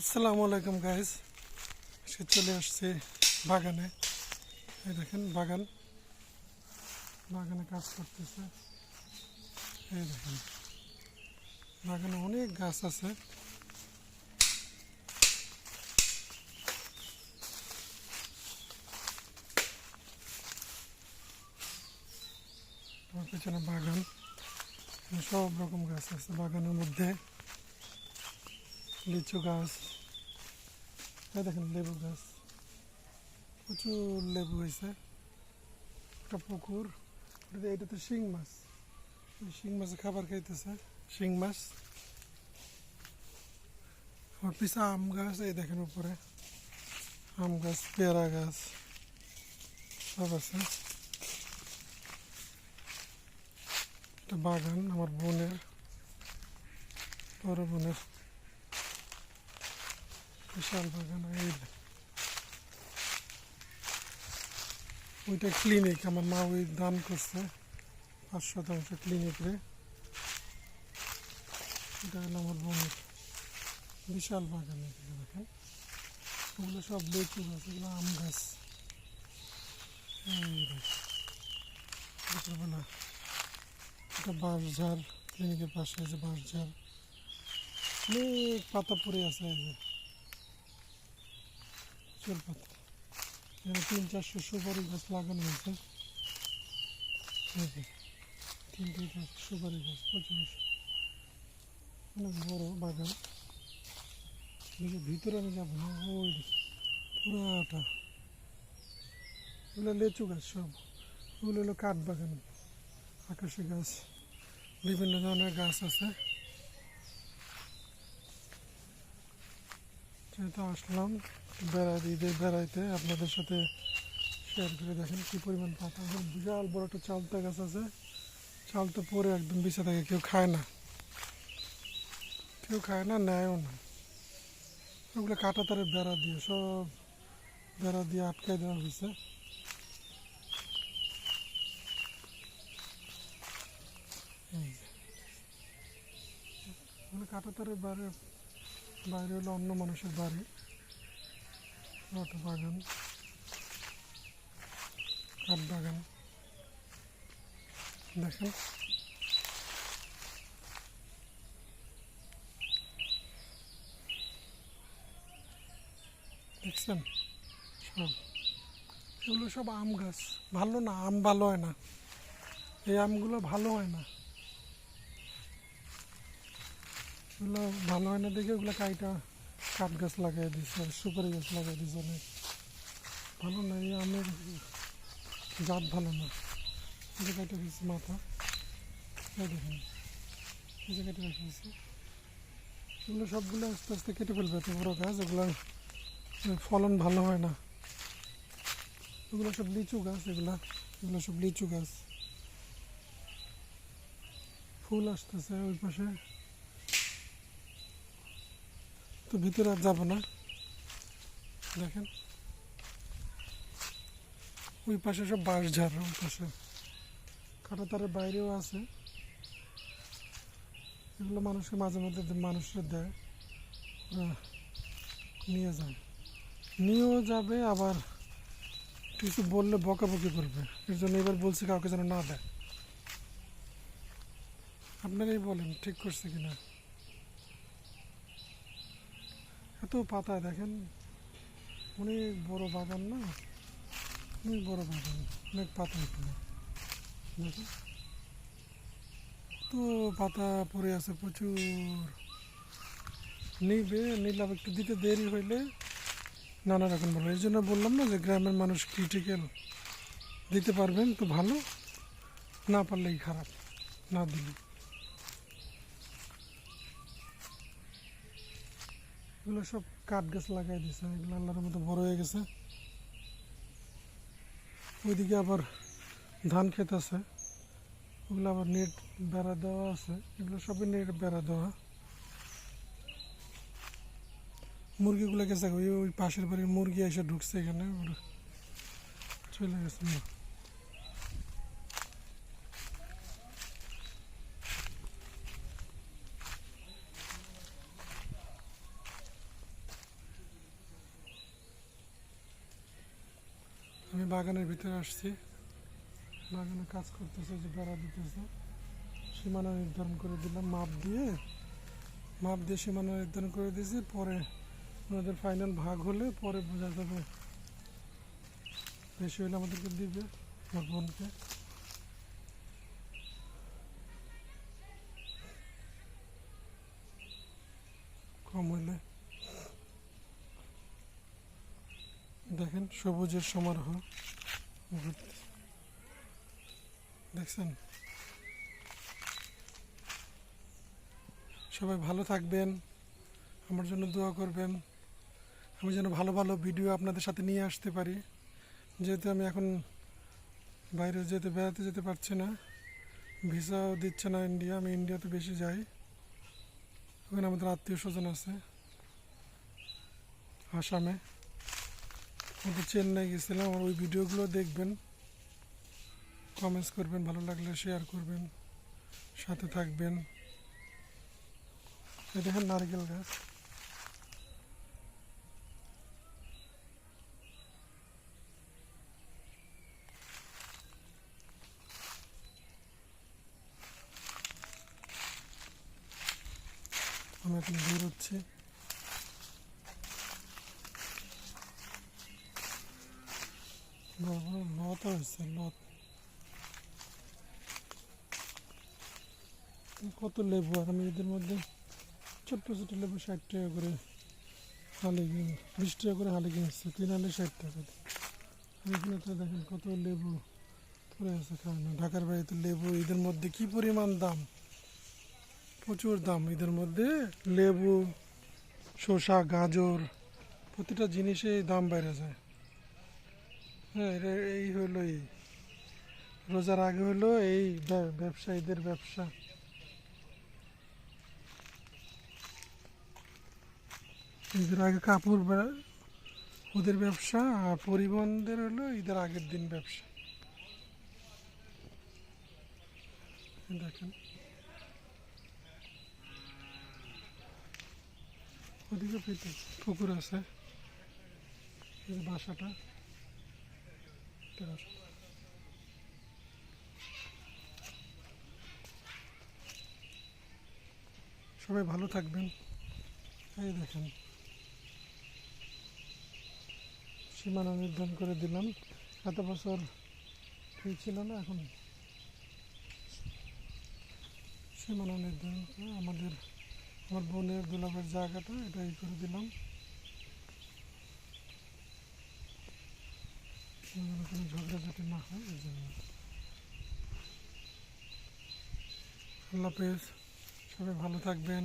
আসসালামু আলাইকুম গাইস। সে চলে আসছে বাগানে। এই দেখেন বাগানে কাজ করতেছে। এই দেখেন বাগানে অনেক গাছ আছে। আমার পেছনে বাগান, সব রকম গাছ আছে বাগানের মধ্যে। লিচু গাছ, এই দেখেন লেবু গাছ, প্রচুর লেবু হয়েছে। একটা পুকুর, এটাতে শিং মাছ, শিং মাছের খাবার খাইতেছে শিং মাছ। আমার পিছে আম গাছ, এই দেখেন উপরে আম গাছ, পেয়ারা গাছ সব আছে। একটা বাগান আমার বোনের, বড় বোনের বিশাল বাগান। এই ওইটা ক্লিনিক, আমার মা ওই দান করছে 5% ক্লিনিকে। এটা হলো আমার বোনের বিশাল বাগান। এখানে দেখেন ওগুলো সব লিচু গাছ, এগুলো আম গাছ। এই দেখেন এটা বাঁশঝাড়, ক্লিনিকের পাশে আছে বাঁশঝাড়, অনেক পাতা পড়ে আছে। এই যে প্রচুর পাতা। এখানে 300-400 সুপারি গাছ লাগানো হয়েছে। এই যে 3-4 সুপারি গাছ, প্রচুর, অনেক বড় বাগান। ভিতরে আমি যাবো না, ওই পুরাটা ওগুলো লিচু গাছ সব। ওগুলো হলো কাঠ বাগান, আকাশি গাছ, বিভিন্ন ধরনের গাছ আছে। যেহেতু আসলাম বেড়াইতে আপনাদের সাথে শেয়ার করে। দেখেন কি পরিমাণ পাতা। বিশাল বড় একটা চালতা গাছ আছে, চালতা পরে একদম বিছা থাকে, কেউ খায় না, নেয়ও না। ওগুলো কাটা তারে বেড়া দিয়ে, সব বেড়া দিয়ে আটকাই দেওয়া হয়েছে। ওগুলো কাটা তারের বাইরে হলো অন্য মানুষের বাড়ি। একটা বাগান, কাঠ বাগান দেখেন। দেখছেন সব, এগুলো সব আম গাছ। ভালো না, আম ভালো হয় না, এই আমগুলো ভালো হয় না। এগুলো ভালো হয় না দেখে ওগুলো কাঠ গাছ লাগাই দিচ্ছে, সুপারি গাছ লাগাই দিচ্ছে। অনেক ভালো না, এই আমের জাত ভালো না। এই যে কেটে দিচ্ছে মাথা, এই দেখুন এই যে কেটে রেখে দিচ্ছে। এগুলো সবগুলো আস্তে আস্তে কেটে ফেলবে, এত বড় গাছ, এগুলো ফলন ভালো হয় না। এগুলো সব লিচু গাছ, এগুলো সব লিচু গাছ। ফুল আসতেছে ওই পাশে, তো ভিতরে আর যাবো না। দেখেন ওই পাশে সব বাঁশঝাড়, ওই পাশে কাঁটাতারের বাইরেও আছে। এগুলো মানুষকে মাঝে মধ্যে মানুষরা দেয়, ওরা নিয়েও যাবে, আবার কিছু বললে বকাবকি করবে। এর জন্য এবার বলছি কাউকে যেন না দেয়। আপনারাই বলেন ঠিক করছে কিনা। এত পাতা দেখেন, অনেক বড় বাগান না, অনেক বড় বাগান, অনেক পাতা এখানে দেখেন। তো পাতা পড়ে আছে প্রচুর। নিলে আবার একটু দিতে দেরি হইলে নানা রকম বলবো। এই জন্য বললাম না যে গ্রামের মানুষ ক্রিটিক্যাল, দিতে পারবেন তো ভালো, না পারলেই খারাপ, না দিলে। এগুলো সব কাঠ গাছ লাগাই দিয়েছে, এগুলো আল্লাহর মতো বড় হয়ে গেছে। ওইদিকে আবার ধান ক্ষেত আছে, ওগুলো আবার নেট বেড়া দেওয়া আছে, এগুলো সবই নেট বেড়া দেওয়া। মুরগিগুলো গেছে, ওই পাশের বাড়ির মুরগি এসে ঢুকছে এখানে, চলে গেছে। আমি বাগানের ভিতরে আসছি, বাগানে কাজ করতেছে, যে বেড়া দিতেছে। সীমানা নির্ধারণ করে দিলাম মাপ দিয়ে সীমানা নির্ধারণ করে দিয়েছি। পরে ওনাদের ফাইনাল ভাগ হলে পরে বোঝা যাবে, বেশি হলে আমাদেরকে দিবে, আমার বোনকে। কম হলে দেখেন সবুজের সমারোহ দেখছেন। সবাই ভালো থাকবেন, আমার জন্য দোয়া করবেন, আমি যেন ভালো ভালো ভিডিও আপনাদের সাথে নিয়ে আসতে পারি। যেহেতু আমি এখন বাইরে বেড়াতে যেতে পারছি না, ভিসাও দিচ্ছে না ইন্ডিয়া। আমি ইন্ডিয়াতে বেশি যাই, ওখানে আমাদের আত্মীয় স্বজন আছে আসামে। আমাদের চেন্নাই গেছিলাম, আমার ওই ভিডিওগুলো দেখবেন, কমেন্টস করবেন, ভালো লাগলে শেয়ার করবেন, সাথে থাকবেন। এই দেখেন নারকেল গাছ, আমি এখন বেরোচ্ছি। লত হয়েছে, লত। কত লেবু, আর আমি এদের মধ্যে ছোট্ট ছোট লেবু 60 টাকা করে হালি, 20 টাকা করে হালি কিনছে, 3 হালি 60 টাকা। এখানে তো দেখেন কত লেবু পড়ে আছে, খায় না। ঢাকার বাড়িতে লেবু ঈদের মধ্যে কি পরিমাণ দাম, প্রচুর দাম ঈদের মধ্যে। লেবু, শসা, গাজর, প্রতিটা জিনিসে দাম বেড়ে যায়। হ্যাঁ, এই হলো এই রোজার আগে হলো এই ব্যবসায়ীদের ব্যবসা। ঈদের আগে কাপড় ওদের ব্যবসা, আর পরিবহনদের হলো ঈদের আগের দিন ব্যবসা। দেখেন ওদিকে পুকুর আছে, এই যে বাসাটা, সবাই ভালো থাকবেন। এই দেখেন সীমানা নির্ধারণ করে দিলাম। এত বছর ঠিক ছিল না, এখন সীমানা নির্ধারণ করে আমার বোনের দুলাভের জায়গাটা এটা ই করে দিলাম, কোনো ঝগড়াঝাটি না হয় এই জন্য। আল্লাহ হাফেজ, সবাই ভালো থাকবেন।